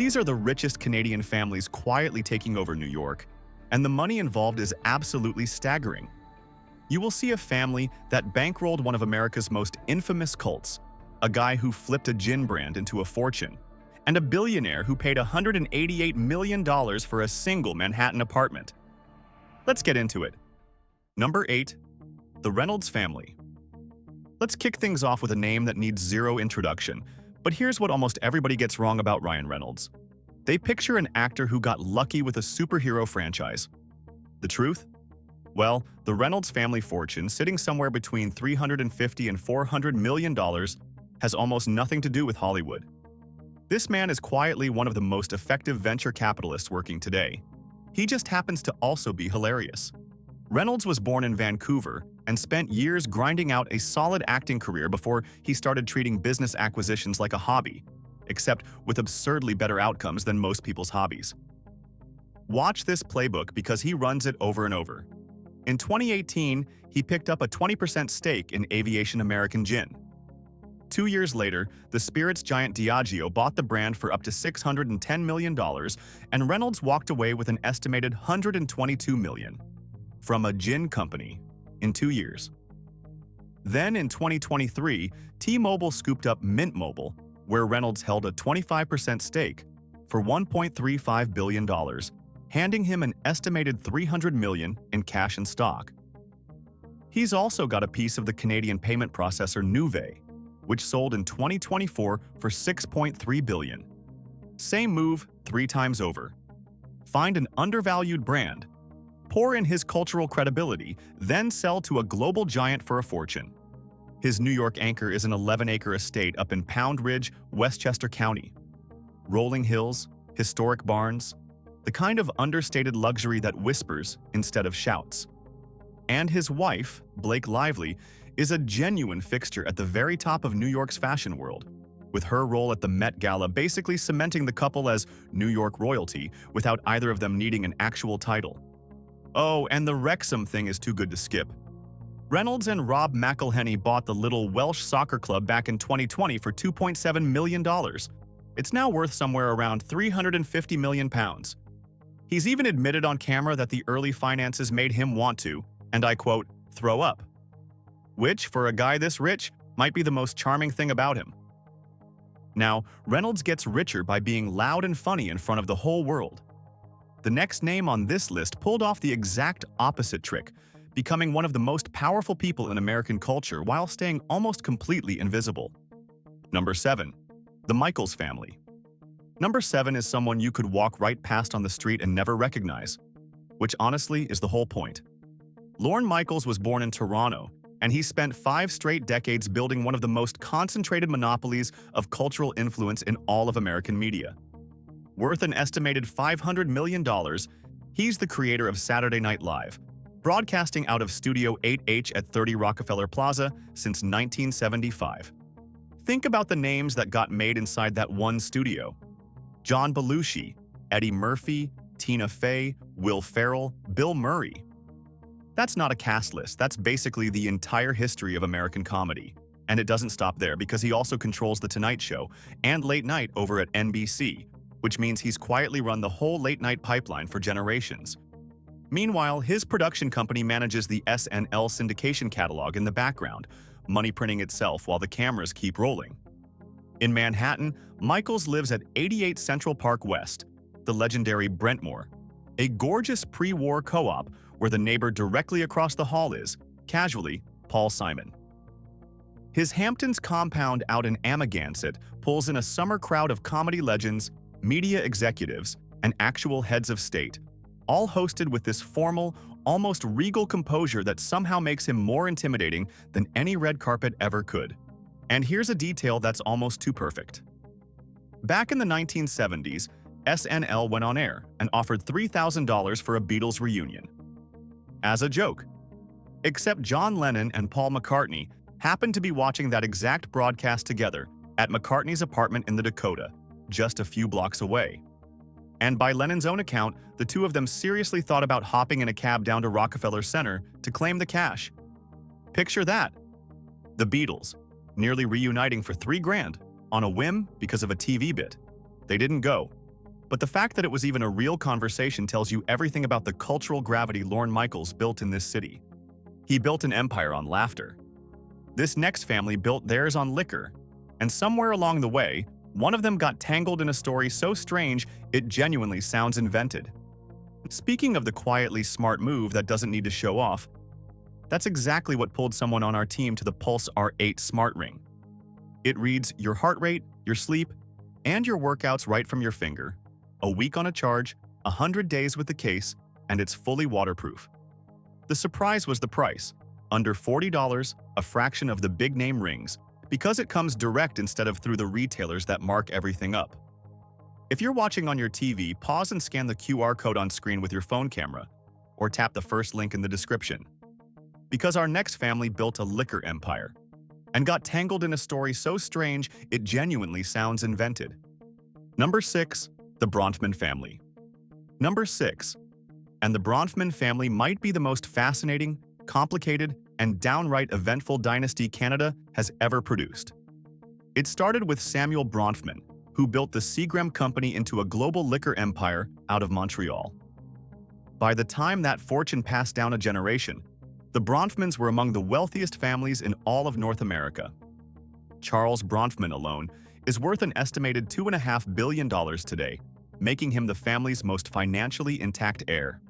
These are the richest Canadian families quietly taking over New York, and the money involved is absolutely staggering. You will see a family that bankrolled one of America's most infamous cults, a guy who flipped a gin brand into a fortune, and a billionaire who paid $188 million for a single Manhattan apartment. Let's get into it. Number 8. The Reynolds family. Let's kick things off with a name that needs zero introduction, but here's what almost everybody gets wrong about Ryan Reynolds. They picture an actor who got lucky with a superhero franchise. The truth? Well, the Reynolds family fortune, sitting somewhere between $350 and $400 million, has almost nothing to do with Hollywood. This man is quietly one of the most effective venture capitalists working today. He just happens to also be hilarious. Reynolds was born in Vancouver and spent years grinding out a solid acting career before he started treating business acquisitions like a hobby, except with absurdly better outcomes than most people's hobbies. Watch this playbook because he runs it over and over. In 2018, he picked up a 20% stake in Aviation American Gin. 2 years later, the spirits giant Diageo bought the brand for up to $610 million, and Reynolds walked away with an estimated $122 million from a gin company in 2 years. Then in 2023, T-Mobile scooped up Mint Mobile, where Reynolds held a 25% stake, for $1.35 billion, handing him an estimated $300 million in cash and stock. He's also got a piece of the Canadian payment processor Nuvei, which sold in 2024 for $6.3 billion. Same move 3 times over. Find an undervalued brand, pour in his cultural credibility, then sell to a global giant for a fortune. His New York anchor is an 11-acre estate up in Pound Ridge, Westchester County. Rolling hills, historic barns, the kind of understated luxury that whispers instead of shouts. And his wife, Blake Lively, is a genuine fixture at the very top of New York's fashion world, with her role at the Met Gala basically cementing the couple as New York royalty without either of them needing an actual title. Oh, and the Wrexham thing is too good to skip. Reynolds and Rob McElhenney bought the little Welsh soccer club back in 2020 for $2.7 million. It's now worth somewhere around £350 million. He's even admitted on camera that the early finances made him want to, and I quote, throw up. Which, for a guy this rich, might be the most charming thing about him. Now, Reynolds gets richer by being loud and funny in front of the whole world. The next name on this list pulled off the exact opposite trick, becoming one of the most powerful people in American culture while staying almost completely invisible. Number 7. The Michaels family. Number 7 is someone you could walk right past on the street and never recognize, which honestly is the whole point. Lorne Michaels was born in Toronto, and he spent 5 straight decades building one of the most concentrated monopolies of cultural influence in all of American media. Worth an estimated $500 million, he's the creator of Saturday Night Live, broadcasting out of Studio 8H at 30 Rockefeller Plaza since 1975. Think about the names that got made inside that one studio. John Belushi, Eddie Murphy, Tina Fey, Will Ferrell, Bill Murray. That's not a cast list, that's basically the entire history of American comedy. And it doesn't stop there because he also controls The Tonight Show and Late Night over at NBC, which means he's quietly run the whole late-night pipeline for generations. Meanwhile, his production company manages the SNL syndication catalog in the background, money printing itself while the cameras keep rolling. In Manhattan, Michaels lives at 88 Central Park West, the legendary Brentmoor, a gorgeous pre-war co-op where the neighbor directly across the hall is, casually, Paul Simon. His Hamptons compound out in Amagansett pulls in a summer crowd of comedy legends, media executives, and actual heads of state, all hosted with this formal, almost regal composure that somehow makes him more intimidating than any red carpet ever could. And here's a detail that's almost too perfect. Back in the 1970s, SNL went on air and offered $3,000 for a Beatles reunion. As a joke. Except John Lennon and Paul McCartney happened to be watching that exact broadcast together at McCartney's apartment in the Dakota, just a few blocks away. And by Lennon's own account, the two of them seriously thought about hopping in a cab down to Rockefeller Center to claim the cash. Picture that. The Beatles, nearly reuniting for $3 grand on a whim because of a TV bit. They didn't go, But the fact that it was even a real conversation tells you everything about the cultural gravity Lorne Michaels built in this city. He built an empire on laughter. This next family built theirs on liquor. And somewhere along the way, one of them got tangled in a story so strange it genuinely sounds invented. Speaking of the quietly smart move that doesn't need to show off, that's exactly what pulled someone on our team to the Pulse R8 Smart Ring. It reads your heart rate, your sleep, and your workouts right from your finger. A week on a charge, 100 days with the case, and it's fully waterproof. The surprise was the price, under $40, a fraction of the big-name rings, because it comes direct instead of through the retailers that mark everything up. If you're watching on your TV, pause and scan the QR code on screen with your phone camera, or tap the first link in the description. Because our next family built a liquor empire, and got tangled in a story so strange it genuinely sounds invented. Number 6. The Bronfman family. Number 6. And the Bronfman family might be the most fascinating, complicated, and downright eventful dynasty Canada has ever produced. It started with Samuel Bronfman, who built the Seagram Company into a global liquor empire out of Montreal. By the time that fortune passed down a generation, the Bronfmans were among the wealthiest families in all of North America. Charles Bronfman alone is worth an estimated $2.5 billion today, making him the family's most financially intact heir.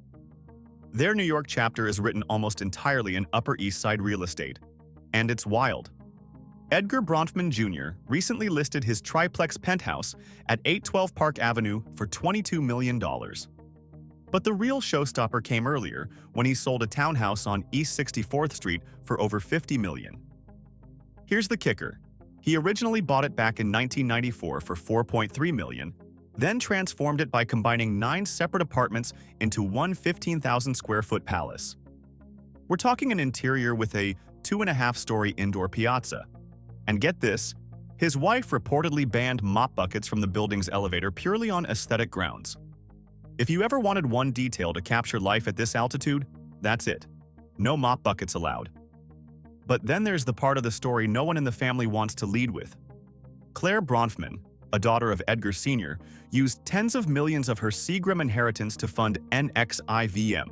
Their New York chapter is written almost entirely in Upper East Side real estate, and it's wild. Edgar Bronfman Jr. recently listed his triplex penthouse at 812 Park Avenue for $22 million. But the real showstopper came earlier when he sold a townhouse on East 64th Street for over $50 million. Here's the kicker. He originally bought it back in 1994 for $4.3 million, then transformed it by combining 9 separate apartments into one 15,000-square-foot palace. We're talking an interior with a 2.5-story indoor piazza. And get this, his wife reportedly banned mop buckets from the building's elevator purely on aesthetic grounds. If you ever wanted one detail to capture life at this altitude, that's it. No mop buckets allowed. But then there's the part of the story no one in the family wants to lead with. Claire Bronfman, a daughter of Edgar Sr., used tens of millions of her Seagram inheritance to fund NXIVM,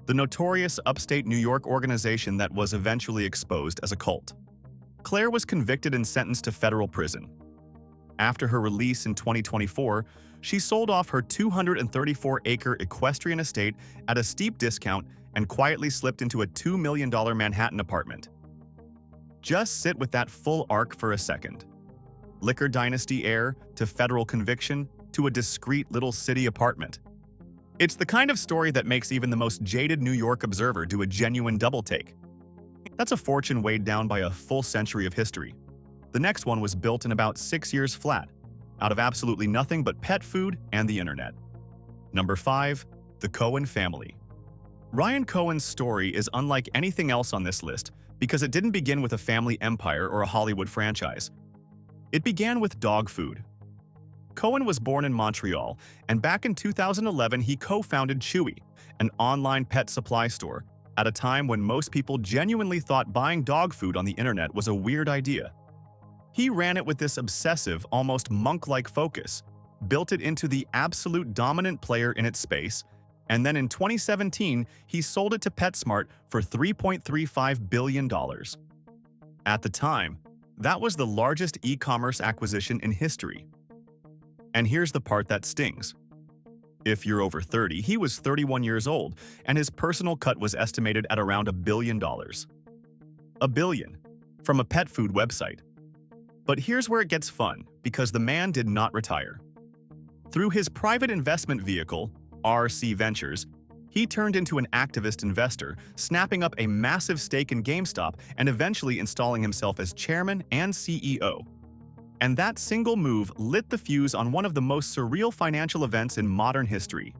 the notorious upstate New York organization that was eventually exposed as a cult. Claire was convicted and sentenced to federal prison. After her release in 2024, she sold off her 234-acre equestrian estate at a steep discount and quietly slipped into a $2 million Manhattan apartment. Just sit with that full arc for a second. Liquor dynasty heir to federal conviction to a discreet little city apartment. It's the kind of story that makes even the most jaded New York observer do a genuine double-take. That's a fortune weighed down by a full century of history. The next one was built in about 6 years flat, out of absolutely nothing but pet food and the internet. Number 5. The Cohen family. Ryan Cohen's story is unlike anything else on this list because it didn't begin with a family empire or a Hollywood franchise. It began with dog food. Cohen was born in Montreal, and back in 2011 he co-founded Chewy, an online pet supply store, at a time when most people genuinely thought buying dog food on the internet was a weird idea. He ran it with this obsessive, almost monk-like focus, built it into the absolute dominant player in its space, and then in 2017, he sold it to PetSmart for $3.35 billion. At the time, that was the largest e-commerce acquisition in history. And here's the part that stings. If you're over 30, he was 31 years old, and his personal cut was estimated at around $1 billion. $1 billion, from a pet food website. But here's where it gets fun, because the man did not retire. Through his private investment vehicle, RC Ventures, he turned into an activist investor, snapping up a massive stake in GameStop and eventually installing himself as chairman and CEO. And that single move lit the fuse on one of the most surreal financial events in modern history.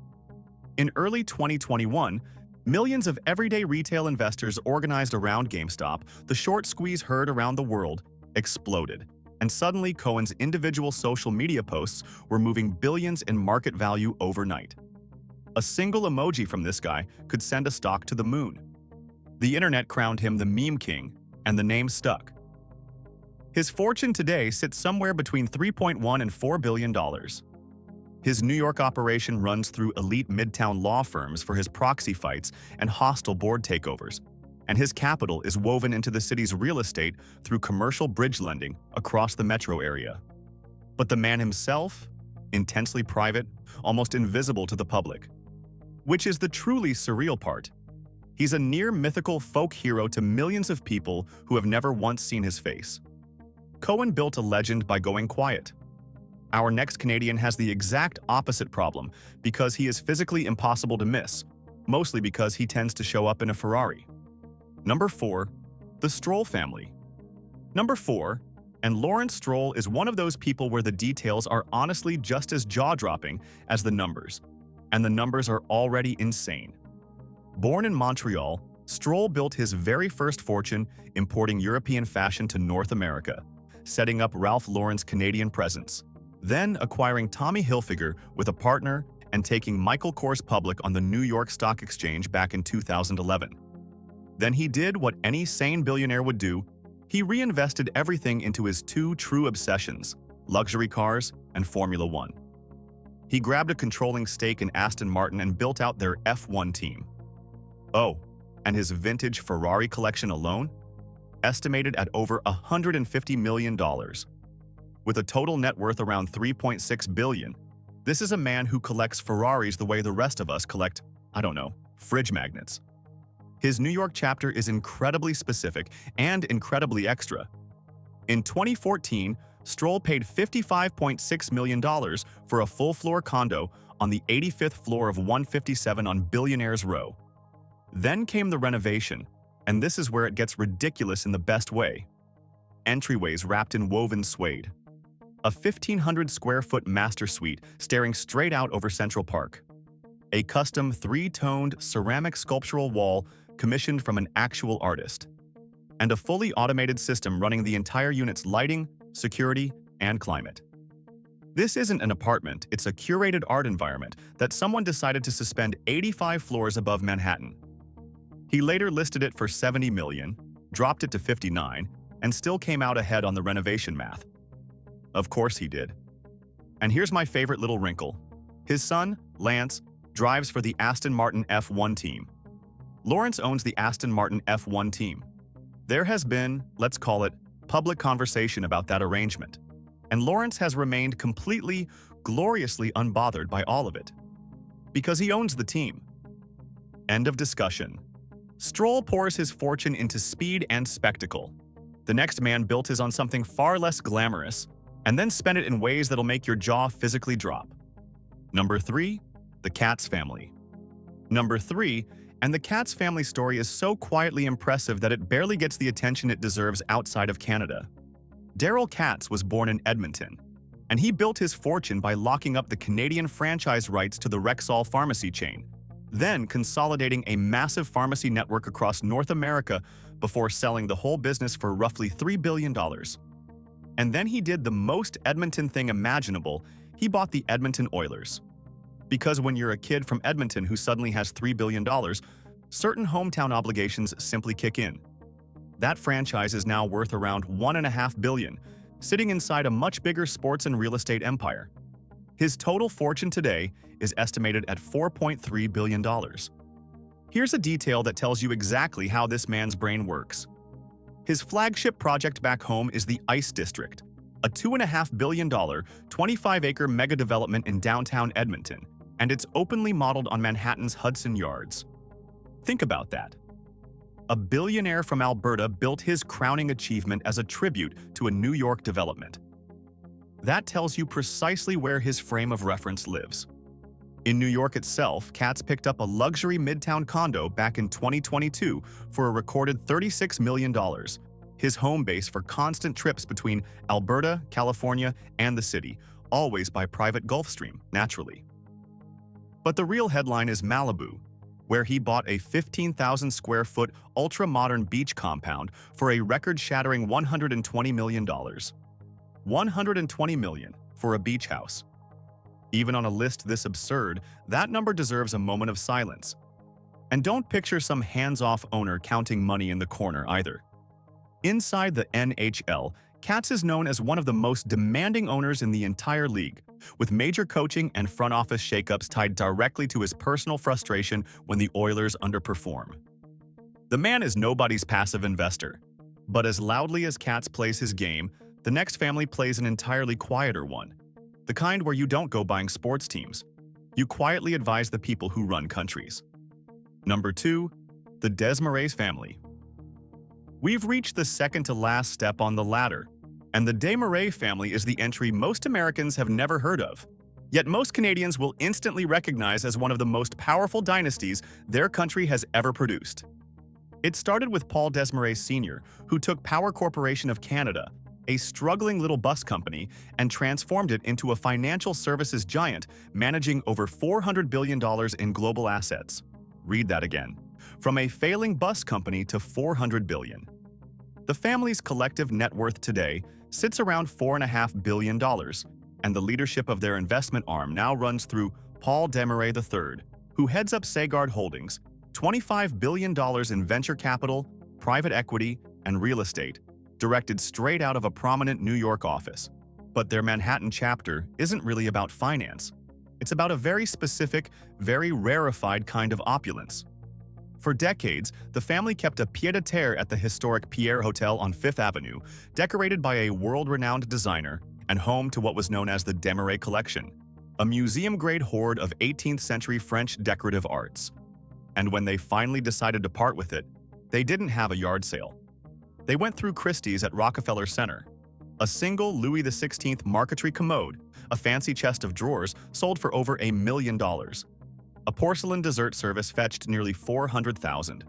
In early 2021, millions of everyday retail investors organized around GameStop, the short squeeze heard around the world, exploded. And suddenly Cohen's individual social media posts were moving billions in market value overnight. A single emoji from this guy could send a stock to the moon. The internet crowned him the meme king, and the name stuck. His fortune today sits somewhere between $3.1 and $4 billion. His New York operation runs through elite midtown law firms for his proxy fights and hostile board takeovers, and his capital is woven into the city's real estate through commercial bridge lending across the metro area. But the man himself? Intensely private, almost invisible to the public. Which is the truly surreal part. He's a near-mythical folk hero to millions of people who have never once seen his face. Cohen built a legend by going quiet. Our next Canadian has the exact opposite problem because he is physically impossible to miss, mostly because he tends to show up in a Ferrari. Number 4. The Stroll family. Number 4. And Lawrence Stroll is one of those people where the details are honestly just as jaw-dropping as the numbers, and the numbers are already insane. Born in Montreal, Stroll built his very first fortune importing European fashion to North America, setting up Ralph Lauren's Canadian presence, then acquiring Tommy Hilfiger with a partner and taking Michael Kors public on the New York Stock Exchange back in 2011. Then he did what any sane billionaire would do. He reinvested everything into his two true obsessions, luxury cars and Formula One. He grabbed a controlling stake in Aston Martin and built out their F1 team. Oh, and his vintage Ferrari collection alone? Estimated at over $150 million. With a total net worth around $3.6 billion, this is a man who collects Ferraris the way the rest of us collect, I don't know, fridge magnets. His New York chapter is incredibly specific and incredibly extra. In 2014, Stroll paid $55.6 million for a full-floor condo on the 85th floor of 157 on Billionaire's Row. Then came the renovation, and this is where it gets ridiculous in the best way. Entryways wrapped in woven suede. A 1,500-square-foot master suite staring straight out over Central Park. A custom three-toned ceramic sculptural wall commissioned from an actual artist. And a fully automated system running the entire unit's lighting, security, and climate. This isn't an apartment, it's a curated art environment that someone decided to suspend 85 floors above Manhattan. He later listed it for $70 million, dropped it to $59 million, and still came out ahead on the renovation math. Of course he did. And here's my favorite little wrinkle. His son, Lance, drives for the Aston Martin F1 team. Lawrence owns the Aston Martin F1 team. There has been, let's call it, public conversation about that arrangement, and Lawrence has remained completely, gloriously unbothered by all of it. Because he owns the team. End of discussion. Stroll pours his fortune into speed and spectacle. The next man built his on something far less glamorous, and then spent it in ways that'll make your jaw physically drop. Number 3. The Katz family. Number 3. And the Katz family story is so quietly impressive that it barely gets the attention it deserves outside of Canada. Daryl Katz was born in Edmonton, and he built his fortune by locking up the Canadian franchise rights to the Rexall pharmacy chain, then consolidating a massive pharmacy network across North America before selling the whole business for roughly $3 billion. And then he did the most Edmonton thing imaginable. He bought the Edmonton Oilers. Because when you're a kid from Edmonton who suddenly has $3 billion, certain hometown obligations simply kick in. That franchise is now worth around $1.5 billion, sitting inside a much bigger sports and real estate empire. His total fortune today is estimated at $4.3 billion. Here's a detail that tells you exactly how this man's brain works. His flagship project back home is the Ice District, a $2.5 billion, 25-acre mega-development in downtown Edmonton, and it's openly modeled on Manhattan's Hudson Yards. Think about that. A billionaire from Alberta built his crowning achievement as a tribute to a New York development. That tells you precisely where his frame of reference lives. In New York itself, Katz picked up a luxury midtown condo back in 2022 for a recorded $36 million, his home base for constant trips between Alberta, California, and the city, always by private Gulfstream, naturally. But the real headline is Malibu, where he bought a 15,000-square-foot ultra-modern beach compound for a record-shattering $120 million. $120 million for a beach house. Even on a list this absurd, that number deserves a moment of silence. And don't picture some hands-off owner counting money in the corner either. Inside the NHL, Katz is known as one of the most demanding owners in the entire league, with major coaching and front office shakeups tied directly to his personal frustration when the Oilers underperform. The man is nobody's passive investor, but as loudly as Katz plays his game, the next family plays an entirely quieter one, the kind where you don't go buying sports teams. You quietly advise the people who run countries. Number 2. The Desmarais family. We've reached the second to last step on the ladder, and the Desmarais family is the entry most Americans have never heard of. Yet most Canadians will instantly recognize as one of the most powerful dynasties their country has ever produced. It started with Paul Desmarais Sr., who took Power Corporation of Canada, a struggling little bus company, and transformed it into a financial services giant managing over $400 billion in global assets. Read that again. From a failing bus company to $400 billion. The family's collective net worth today sits around $4.5 billion, and the leadership of their investment arm now runs through Paul Desmarais III, who heads up Sagard Holdings, $25 billion in venture capital, private equity, and real estate, directed straight out of a prominent New York office. But their Manhattan chapter isn't really about finance. It's about a very specific, very rarefied kind of opulence. For decades, the family kept a pied-à-terre at the historic Pierre Hotel on Fifth Avenue, decorated by a world-renowned designer and home to what was known as the Desmarais Collection, a museum-grade hoard of 18th-century French decorative arts. And when they finally decided to part with it, they didn't have a yard sale. They went through Christie's at Rockefeller Center. A single Louis XVI marquetry commode, a fancy chest of drawers, sold for over $1 million. A porcelain dessert service fetched nearly $400,000.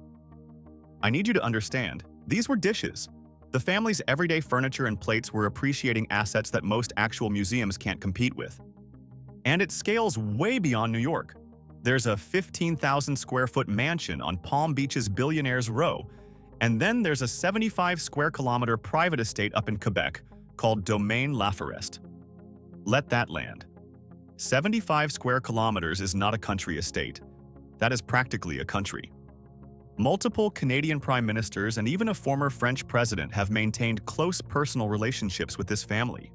I need you to understand, these were dishes. The family's everyday furniture and plates were appreciating assets that most actual museums can't compete with. And it scales way beyond New York. There's a 15,000 square foot mansion on Palm Beach's Billionaire's Row, and then there's a 75 square kilometer private estate up in Quebec called Domaine La Forest. Let that land. 75 square kilometers is not a country estate. That is practically a country. Multiple Canadian prime ministers and even a former French president have maintained close personal relationships with this family.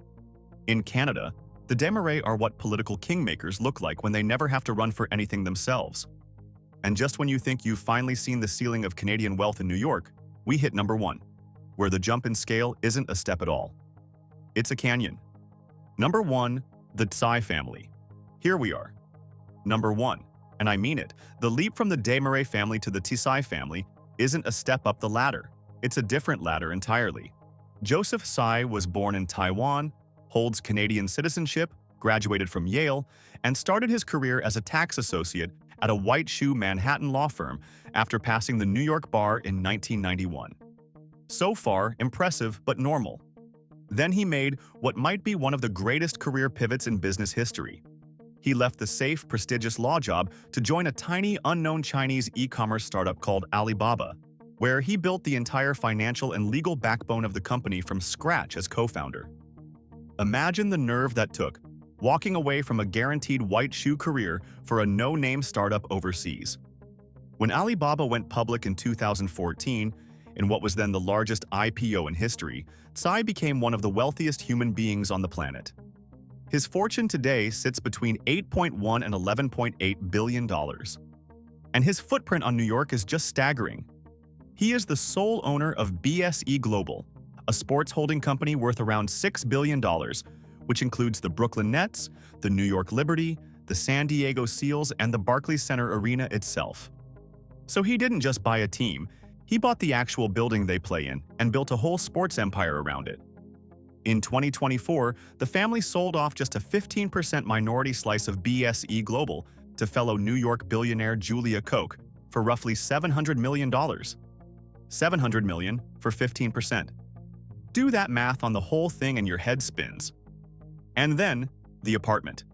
In Canada, the Desmarais are what political kingmakers look like when they never have to run for anything themselves. And just when you think you've finally seen the ceiling of Canadian wealth in New York, we hit number 1, where the jump in scale isn't a step at all. It's a canyon. Number 1, the Tsai family. Here we are. Number 1, and I mean it, the leap from the Desmarais family to the Tsai family isn't a step up the ladder. It's a different ladder entirely. Joseph Tsai was born in Taiwan, holds Canadian citizenship, graduated from Yale, and started his career as a tax associate at a white shoe Manhattan law firm after passing the New York bar in 1991. So far, impressive but normal. Then he made what might be one of the greatest career pivots in business history. He left the safe, prestigious law job to join a tiny, unknown Chinese e-commerce startup called Alibaba, where he built the entire financial and legal backbone of the company from scratch as co-founder. Imagine the nerve that took, walking away from a guaranteed white shoe career for a no-name startup overseas. When Alibaba went public in 2014, in what was then the largest IPO in history, Tsai became one of the wealthiest human beings on the planet. His fortune today sits between $8.1 and $11.8 billion. And his footprint on New York is just staggering. He is the sole owner of BSE Global, a sports holding company worth around $6 billion, which includes the Brooklyn Nets, the New York Liberty, the San Diego Seals, and the Barclays Center Arena itself. So he didn't just buy a team, he bought the actual building they play in and built a whole sports empire around it. In 2024, the family sold off just a 15% minority slice of BSE Global to fellow New York billionaire Julia Koch for roughly $700 million. $700 million for 15%. Do that math on the whole thing and your head spins. And then, the apartment.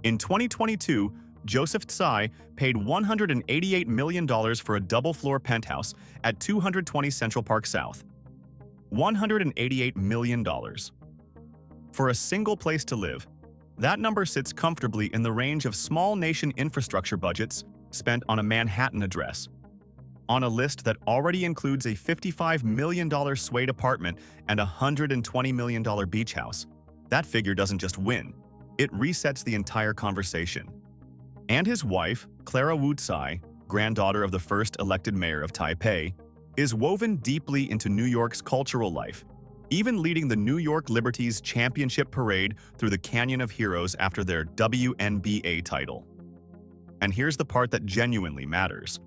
In 2022, Joseph Tsai paid $188 million for a double-floor penthouse at 220 Central Park South. $188 million. For a single place to live, that number sits comfortably in the range of small nation infrastructure budgets spent on a Manhattan address. on a list that already includes a $55 million suite apartment and a $120 million beach house. That figure doesn't just win, it resets the entire conversation. And his wife, Clara Wu Tsai, granddaughter of the first elected mayor of Taipei, is woven deeply into New York's cultural life, even leading the New York Liberty's championship parade through the Canyon of Heroes after their WNBA title. And here's the part that genuinely matters.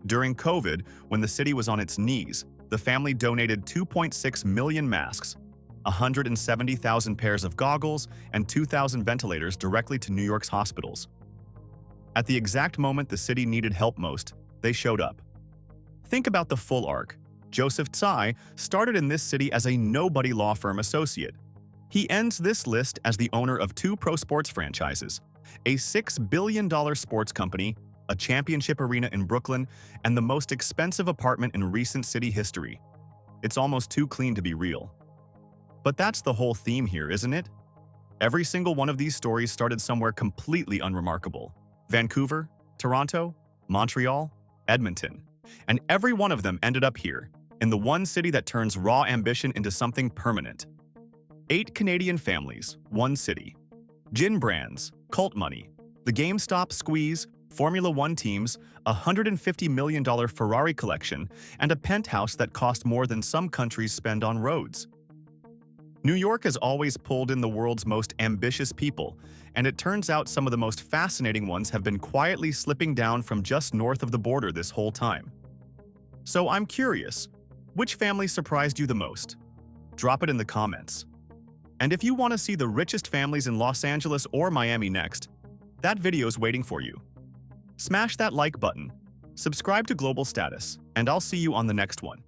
During COVID, when the city was on its knees, the family donated 2.6 million masks, 170,000 pairs of goggles, and 2,000 ventilators directly to New York's hospitals. At the exact moment the city needed help most, they showed up. Think about the full arc. Joseph Tsai started in this city as a nobody law firm associate. He ends this list as the owner of 2 pro sports franchises, a $6 billion sports company, a championship arena in Brooklyn, and the most expensive apartment in recent city history. It's almost too clean to be real. But that's the whole theme here, isn't it? Every single one of these stories started somewhere completely unremarkable. Vancouver, Toronto, Montreal, Edmonton. And every one of them ended up here, in the one city that turns raw ambition into something permanent. 8 Canadian families, 1 city. Gin brands, cult money, the GameStop squeeze, Formula One teams, a $150 million Ferrari collection, and a penthouse that cost more than some countries spend on roads. New York has always pulled in the world's most ambitious people, and it turns out some of the most fascinating ones have been quietly slipping down from just north of the border this whole time. So I'm curious, which family surprised you the most? Drop it in the comments. And if you want to see the richest families in Los Angeles or Miami next, that video's waiting for you. Smash that like button, subscribe to Global Status, and I'll see you on the next one.